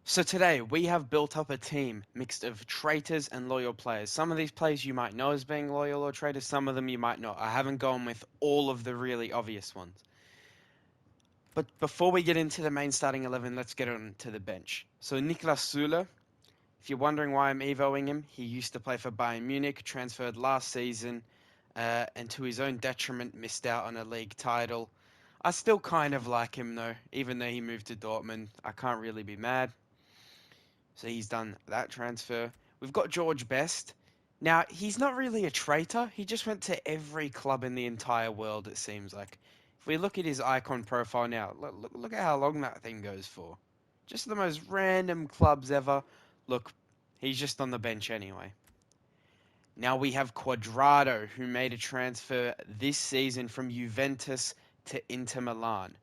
So today we have built up a team mixed of traitors and loyal players. Some of these players you might know as being loyal or traitors, some of them you might not. I haven't gone with all of the really obvious ones. But before we get into the main starting 11, let's get on to the bench. So Niklas Süle, if you're wondering why I'm evoing him, he used to play for Bayern Munich, transferred last season, and to his own detriment missed out on a league title. I still kind of like him though, even though he moved to Dortmund. I can't really be mad. So he's done that transfer. We've got George Best. Now, he's not really a traitor. He just went to every club in the entire world, it seems like. If we look at his icon profile now, look at how long that thing goes for. Just the most random clubs ever. Look, he's just on the bench anyway. Now we have Quadrado, who made a transfer this season from Juventus to Inter Milan.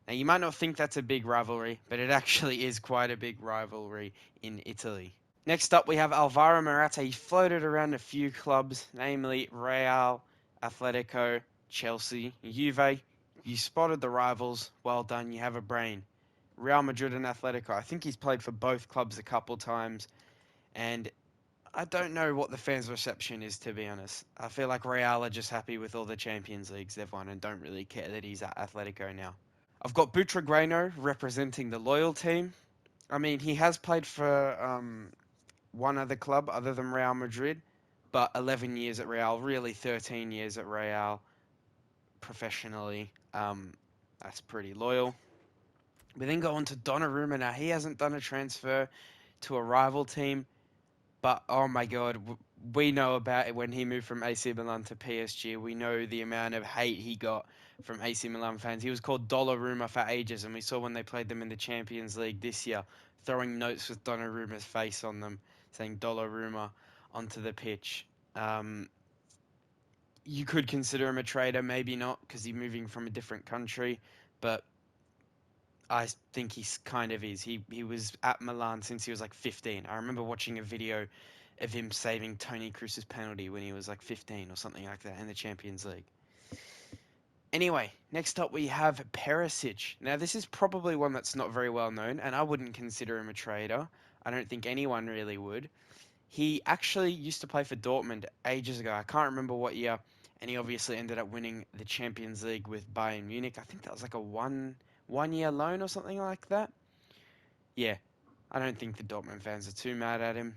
Now, you might not think that's a big rivalry, but it actually is quite a big rivalry in Italy. Next up, we have Alvaro Morata. He floated around a few clubs, namely Real, Atletico, Chelsea, Juve. You spotted the rivals. Well done. You have a brain. Real Madrid and Atletico. I think he's played for both clubs a couple times, and I don't know what the fans' reception is, to be honest. I feel like Real are just happy with all the Champions Leagues they've won and don't really care that he's at Atletico now. I've got Butragueno representing the loyal team. I mean, he has played for one other club other than Real Madrid, but 11 years at Real, really 13 years at Real professionally. That's pretty loyal. We then go on to Donnarumma. Now, he hasn't done a transfer to a rival team, but oh my god, we know about it when he moved from AC Milan to PSG. We know the amount of hate he got from AC Milan fans. He was called Dollaruma for ages, and we saw when they played them in the Champions League this year, throwing notes with Donnarumma's face on them, saying Dollaruma onto the pitch. You could consider him a traitor, maybe not, because he's moving from a different country, but I think he kind of is. He was at Milan since he was like 15. I remember watching a video of him saving Toni Kroos's penalty when he was like 15 or something like that in the Champions League. Anyway, next up we have Perisic. Now this is probably one that's not very well known, and I wouldn't consider him a traitor. I don't think anyone really would. He actually used to play for Dortmund ages ago. I can't remember what year, and he obviously ended up winning the Champions League with Bayern Munich. I think that was like a one year loan or something like that. Yeah, I don't think the Dortmund fans are too mad at him.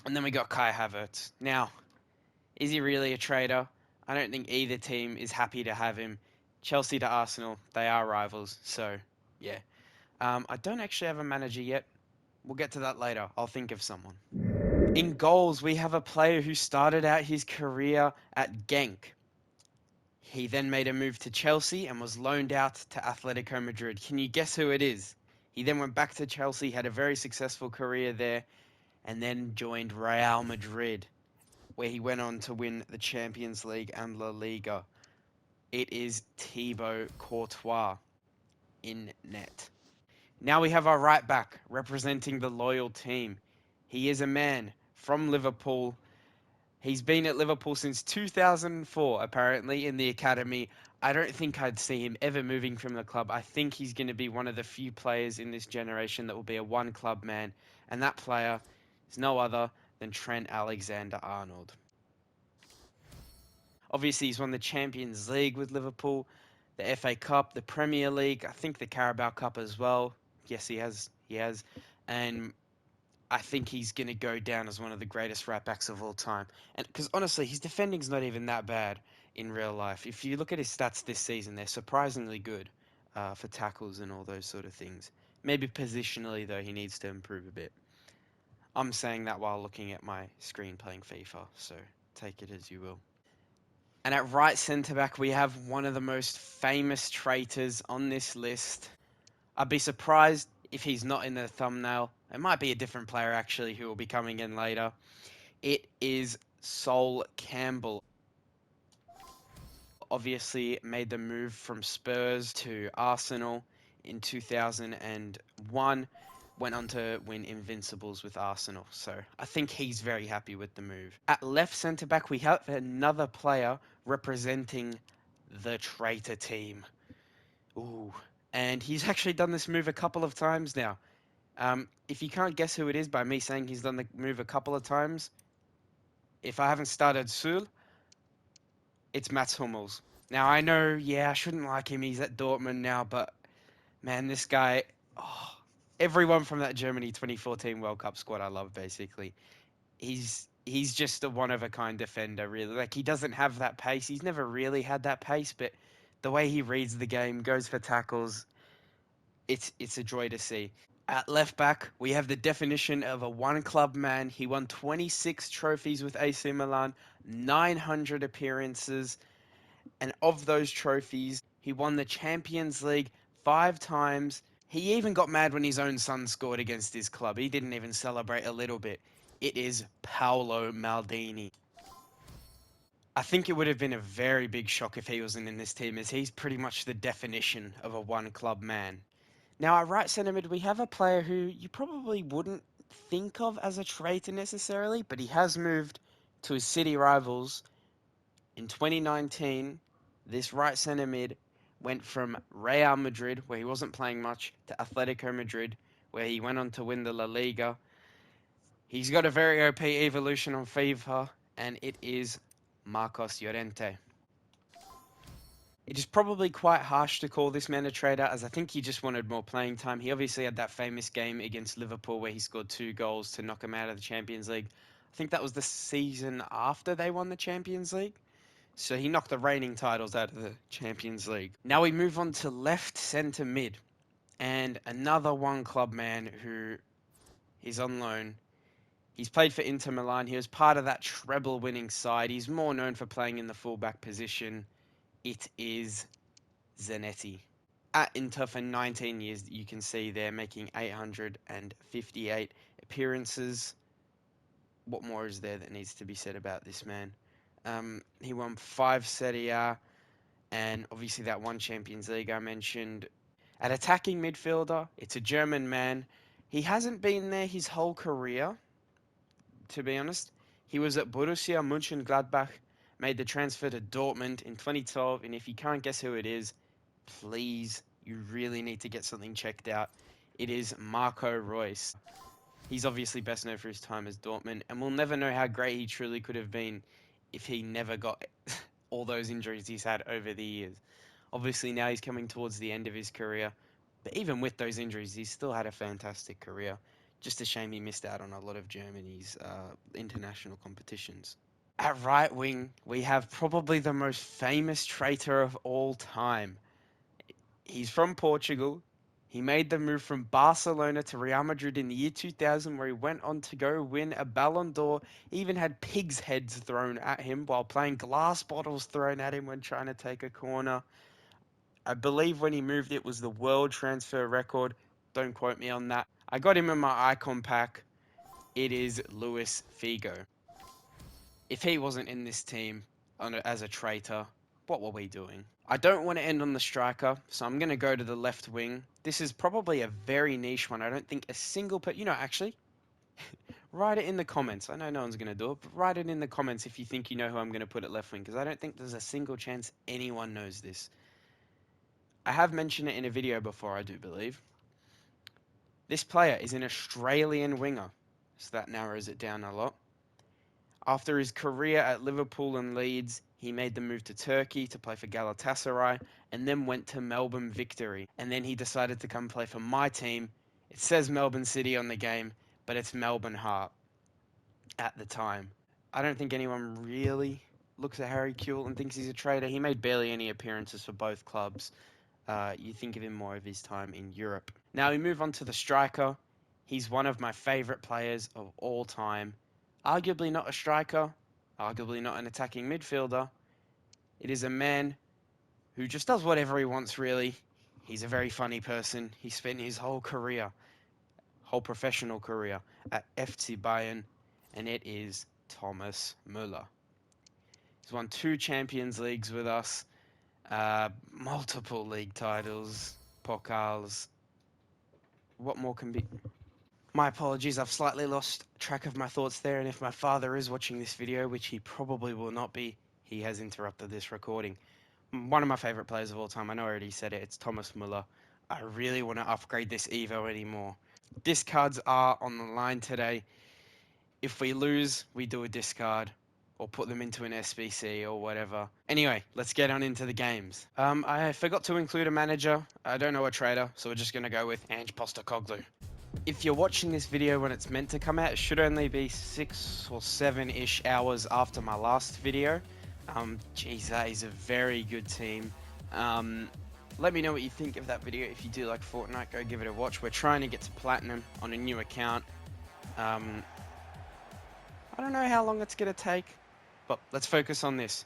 And then we got Kai Havertz. Now, is he really a traitor? I don't think either team is happy to have him. Chelsea to Arsenal, they are rivals, so yeah. I don't actually have a manager yet. We'll get to that later. I'll think of someone. In goals, we have a player who started out his career at Genk. He then made a move to Chelsea and was loaned out to Atletico Madrid. Can you guess who it is? He then went back to Chelsea, had a very successful career there, and then joined Real Madrid, where he went on to win the Champions League and La Liga. It is Thibaut Courtois in net. Now we have our right back representing the loyal team. He is a man from Liverpool. He's been at Liverpool since 2004, apparently, in the academy. I don't think I'd see him ever moving from the club. I think he's going to be one of the few players in this generation that will be a one-club man, and that player is no other than Trent Alexander-Arnold. Obviously, he's won the Champions League with Liverpool, the FA Cup, the Premier League, I think the Carabao Cup as well. Yes, he has. And I think he's going to go down as one of the greatest right backs of all time. And because honestly, his defending's not even that bad in real life. If you look at his stats this season, they're surprisingly good for tackles and all those sort of things. Maybe positionally, though, he needs to improve a bit. I'm saying that while looking at my screen playing FIFA, so take it as you will. And at right centre back, we have one of the most famous traitors on this list. I'd be surprised if he's not in the thumbnail. It might be a different player actually who will be coming in later. It is Sol Campbell. Obviously made the move from Spurs to Arsenal in 2001. Went on to win Invincibles with Arsenal. So I think he's very happy with the move. At left centre back, we have another player representing the traitor team. Ooh. And he's actually done this move a couple of times now. If you can't guess who it is by me saying he's done the move a couple of times, if I haven't started Sul, it's Mats Hummels. Now I know, yeah, I shouldn't like him. He's at Dortmund now, but man, this guy, oh, everyone from that Germany 2014 World Cup squad I love basically. He's just a one of a kind defender, really. Like he doesn't have that pace. He's never really had that pace, but the way he reads the game, goes for tackles, it's a joy to see. At left back, we have the definition of a one club man. He won 26 trophies with AC Milan, 900 appearances, and of those trophies, he won the Champions League 5 times. He even got mad when his own son scored against his club. He didn't even celebrate a little bit. It is Paolo Maldini. I think it would have been a very big shock if he wasn't in this team, as he's pretty much the definition of a one club man. Now, at right centre mid, we have a player who you probably wouldn't think of as a traitor necessarily, but he has moved to his city rivals. In 2019, this right centre mid went from Real Madrid, where he wasn't playing much, to Atletico Madrid, where he went on to win the La Liga. He's got a very OP evolution on FIFA, and it is Marcos Llorente. It is probably quite harsh to call this man a traitor, as I think he just wanted more playing time. He obviously had that famous game against Liverpool where he scored 2 goals to knock him out of the Champions League. I think that was the season after they won the Champions League. So he knocked the reigning titles out of the Champions League. Now we move on to left centre mid, and another one club man who is on loan. He's played for Inter Milan. He was part of that treble winning side. He's more known for playing in the fullback position. It is Zanetti. At Inter for 19 years, you can see they're making 858 appearances. What more is there that needs to be said about this man? He won 5 Serie A, and obviously that one Champions League I mentioned. At attacking midfielder, it's a German man. He hasn't been there his whole career, to be honest. He was at Borussia Mönchengladbach, made the transfer to Dortmund in 2012, and if you can't guess who it is, please, you really need to get something checked out. It is Marco Reus. He's obviously best known for his time as Dortmund, and we'll never know how great he truly could have been if he never got all those injuries he's had over the years. Obviously, now he's coming towards the end of his career, but even with those injuries, he's still had a fantastic career. Just a shame he missed out on a lot of Germany's international competitions. At right wing, we have probably the most famous traitor of all time. He's from Portugal. He made the move from Barcelona to Real Madrid in the year 2000, where he went on to go win a Ballon d'Or. He even had pigs' heads thrown at him while playing glass bottles thrown at him when trying to take a corner. I believe when he moved, it was the world transfer record. Don't quote me on that. I got him in my icon pack. It is Luis Figo. If he wasn't in this team as a traitor, what were we doing? I don't want to end on the striker, so I'm going to go to the left wing. This is probably a very niche one. I don't think a single actually, write it in the comments. I know no one's going to do it, but write it in the comments if you think you know who I'm going to put at left wing, because I don't think there's a single chance anyone knows this. I have mentioned it in a video before, I do believe. This player is an Australian winger, so that narrows it down a lot. After his career at Liverpool and Leeds, he made the move to Turkey to play for Galatasaray and then went to Melbourne Victory. And then he decided to come play for my team. It says Melbourne City on the game, but it's Melbourne Heart at the time. I don't think anyone really looks at Harry Kewell and thinks he's a traitor. He made barely any appearances for both clubs. You think of him more of his time in Europe. Now we move on to the striker. He's one of my favourite players of all time. Arguably not a striker, arguably not an attacking midfielder. It is a man who just does whatever he wants, really. He's a very funny person. He spent his whole professional career, at FC Bayern, and it is Thomas Müller. He's won 2 Champions Leagues with us, multiple league titles, Pokals. What more can be? My apologies, I've slightly lost track of my thoughts there, and if my father is watching this video, which he probably will not be, he has interrupted this recording. One of my favourite players of all time, I know I already said it, it's Thomas Müller. I really want to upgrade this Evo anymore. Discards are on the line today. If we lose, we do a discard or put them into an SBC or whatever. Anyway, let's get on into the games. I forgot to include a manager. I don't know a trader, so we're just going to go with Ange Postecoglou. If you're watching this video when it's meant to come out, it should only be 6 or 7-ish hours after my last video. Geez, that is a very good team. Let me know what you think of that video. If you do like Fortnite, go give it a watch. We're trying to get to Platinum on a new account. I don't know how long it's going to take, but let's focus on this.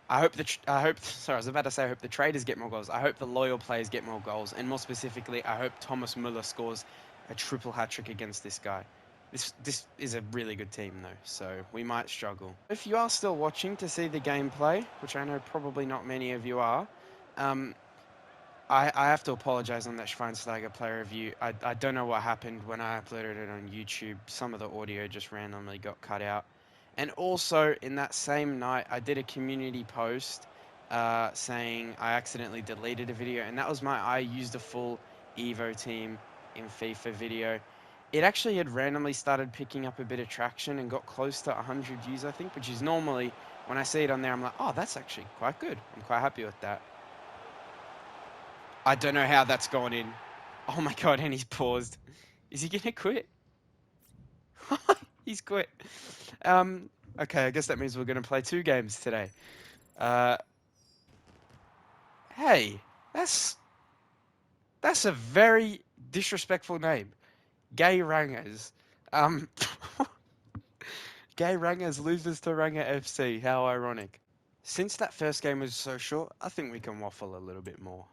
I hope the traders get more goals. I hope the loyal players get more goals, and more specifically, I hope Thomas Müller scores a triple hat trick against this guy. This is a really good team though, so we might struggle. If you are still watching to see the gameplay, which I know probably not many of you are, I have to apologize on that Schweinsteiger player review. I don't know what happened when I uploaded it on YouTube. Some of the audio just randomly got cut out. And also, in that same night, I did a community post saying I accidentally deleted a video, and that was I used a full Evo team in FIFA video. It actually had randomly started picking up a bit of traction and got close to 100 views, I think, which is normally, when I see it on there, I'm like, oh, that's actually quite good. I'm quite happy with that. I don't know how that's gone in. Oh my god, and he's paused. Is he gonna quit? He's quit. Okay, I guess that means we're gonna play 2 games today. Hey, that's a very disrespectful name. Gay Rangers. Gay Rangers loses to Ranger FC. How ironic. Since that first game was so short, I think we can waffle a little bit more.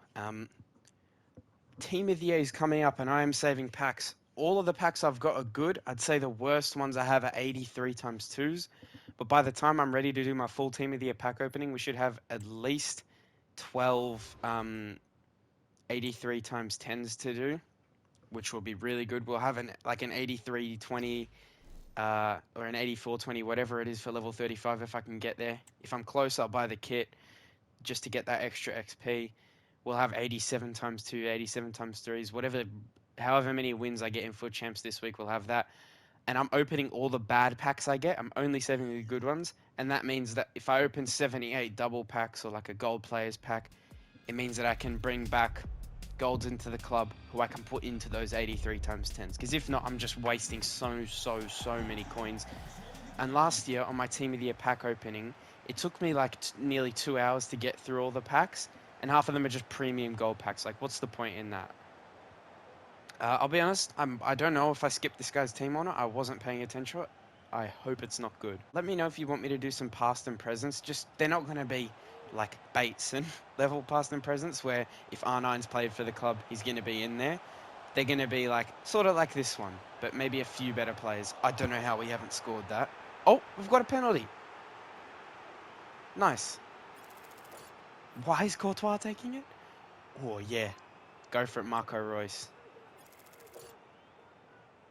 Team of the Year is coming up, and I am saving packs. All of the packs I've got are good. I'd say the worst ones I have are 83 times 2s. But by the time I'm ready to do my full Team of the Year pack opening, we should have at least 12 83 times 10s to do, which will be really good. We'll have an 83-20 or an 84-20, whatever it is for level 35 if I can get there. If I'm close, I'll buy the kit just to get that extra XP. We'll have 87 times 2, 87 times 3s, however many wins I get in Foot Champs this week, we'll have that. And I'm opening all the bad packs I get. I'm only saving the good ones. And that means that if I open 78 double packs or like a gold players pack, it means that I can bring back golds into the club who I can put into those 83 times 10s. Because if not, I'm just wasting so many coins. And last year on my Team of the Year pack opening, it took me like nearly 2 hours to get through all the packs. And half of them are just premium gold packs. Like, what's the point in that? I'll be honest, I don't know if I skipped this guy's team or not. I wasn't paying attention to it. I hope it's not good. Let me know if you want me to do some past and presents. Just, they're not going to be like Bateson level past and presents where if R9's played for the club, he's going to be in there. They're going to be like, sort of like this one, but maybe a few better players. I don't know how we haven't scored that. Oh, we've got a penalty. Nice. Why is Courtois taking it? Oh, yeah. Go for it, Marco Reus.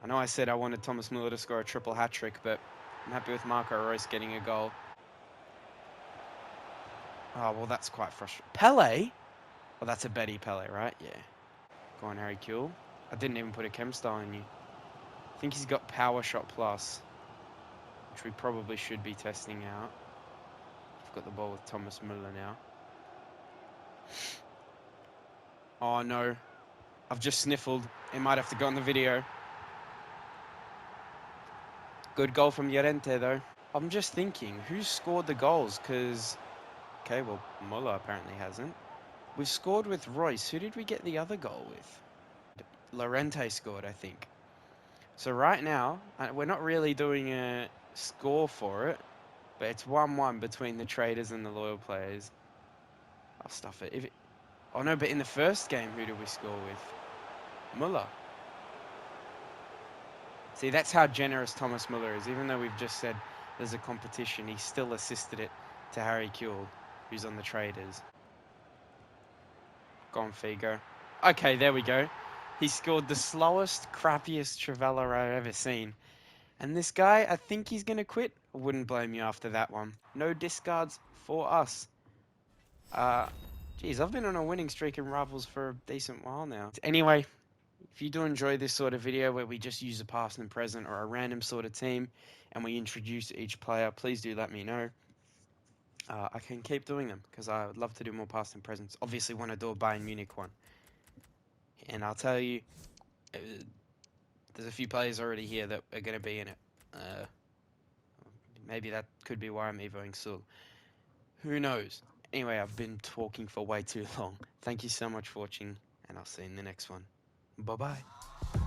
I know I said I wanted Thomas Müller to score a triple hat-trick, but I'm happy with Marco Reus getting a goal. Oh, well, that's quite frustrating. Pele? Well, that's a Betty Pele, right? Yeah. Go on, Harry Kuehl. I didn't even put a chem style in you. I think he's got Power Shot Plus, which we probably should be testing out. I've got the ball with Thomas Müller now. Oh, no. I've just sniffled. It might have to go on the video. Good goal from Llorente, though. I'm just thinking, who scored the goals? Because, okay, well, Müller apparently hasn't. We've scored with Royce. Who did we get the other goal with? Llorente scored, I think. So right now, we're not really doing a score for it, but it's 1-1 between the traders and the loyal players. I'll stuff it. Oh no, but in the first game, who did we score with? Müller. See, that's how generous Thomas Müller is. Even though we've just said there's a competition, he still assisted it to Harry Kuehl, who's on the traders. Go on, Figo. Okay, there we go. He scored the slowest, crappiest Trivela I've ever seen. And this guy, I think he's going to quit. I wouldn't blame you after that one. No discards for us. Geez, I've been on a winning streak in Rivals for a decent while now. Anyway, If you do enjoy this sort of video where we just use a past and present or a random sort of team and we introduce each player, please do let me know. I can keep doing them because I would love to do more past and presents. Obviously, want to do a Bayern Munich one. And I'll tell you, uh, there's a few players already here that are going to be in it. Uh, Maybe that could be why I'm evoing Sul. Who knows? Anyway, I've been talking for way too long. Thank you so much for watching, and I'll see you in the next one. Bye bye.